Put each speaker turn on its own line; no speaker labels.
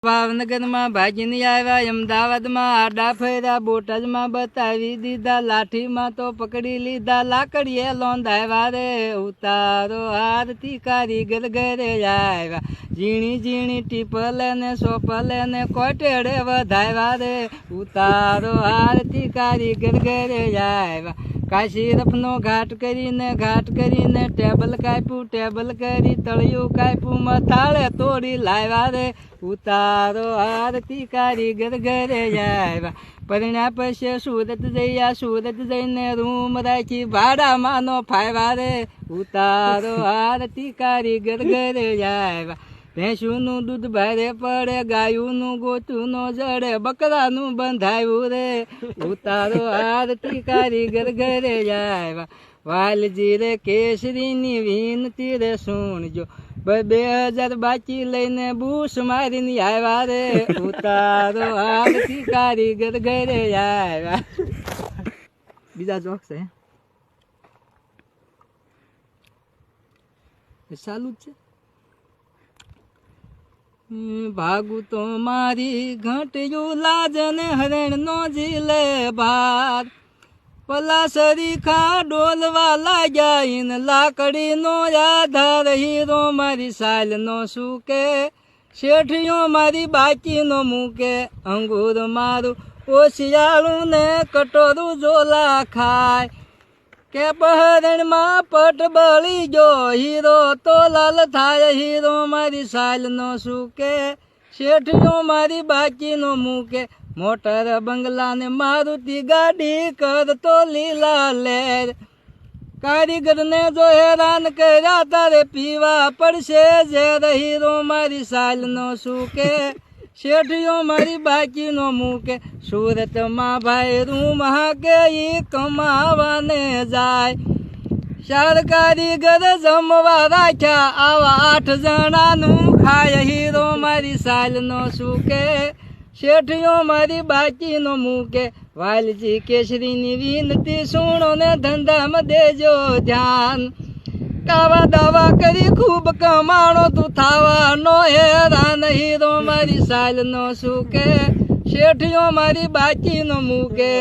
ભાવનગર માં ભાગીને આવ્યા, અમદાવાદ માં આડા ફેર્યા, બોટાદ માં બતાવી દીધા, લાઠી માં તો પકડી લીધા, લાકડીએ લોંધાવ્યા રે. ઉતારો આરતી કારીગર ઘરે આવ્યા, ઝીણી ઝીણી ટીપલે ને સોપલે ને કોટેડે વધાવ્યા રે. ઉતારો આરતી કારીગર ઘરે આવ્યા, કાશી રફનો ઘાટ કરીને ટેબલ કાપ્યું, ટેબલ કરી તળિયું કાપ્યું, મથાળે તોડી લાવ્યા રે. ઉતારો આરતી કારીગર ઘરે આવ્યા, પરણ્યા પછી સુરત જયા, સુરત જઈને રૂમ રાખી ભાડામાં નો ફાવ્યા રે. ઉતારો આરતી કારીગર ઘરે આવ્યા, ભેંસુનું દૂધ ભારે પડે, ગાયુંનું ગોતું નો જડે, બકરાનું બંધાયું રે. ઉતારો આરતી કારીગર ઘરે આવ્યા, વાલજી રે કેસરીની વિનતી રે સુણજો, 2000 બાકી લઈને બૂસ મારીને આવ્યા રે. ઉતારો આરતી કારીગર ઘરે આવ્યા. બીજા જોક છે ચાલુ જ છે. ભાગું તો મારી ઘંટિયું લાજ ને હરણ નો જીલે ભાર, પલાસરી ખા ડોલવા લાગ્યા, ઇન લાકડી નો આધાર, હીરો મારી સાલ નો સૂકે, શેઠિયો મારી બાકી નો મૂકે, અંગુર મારું ઓશિયાળું ને કટોરું ઝોલા ખાય, કે પહરણ માં પટ બળી ગયો, હીરો તો લાલ થાય, હીરો મારી સાલ નો સૂકે, શેઠિયો મારી બાકી નો મૂકે, મોટર બંગલા ને મારુતિ ગાડી કરતો લીલા લેર, કારીગર ને જો હેરાન કર્યા તારે પીવા પડશે ઝેર, હીરો મારી સાલ નો સૂકે, શેઠિયો મારી બાકી નો મૂકે, સુરત માં ભાઈ રૂમ હાકે ઈ કમાવાને જાય, 4 કારીગર જમવા રાખ્યા, આવા 8 જણાનું ખાય, હીરો મારી સાલ નો સૂકે, શેઠિયો મારી બાકી નો મૂકે. વાલજી કેસરીની વિનતી સુણો ને ધંધામાં દેજો ધ્યાન, કાવા દાવા કરી ખૂબ કમાણો, તું થાવા નો હેરાન, હીરો મારી સાલ નો સૂકે, શેઠિયો મારી બાકી નો મૂકે.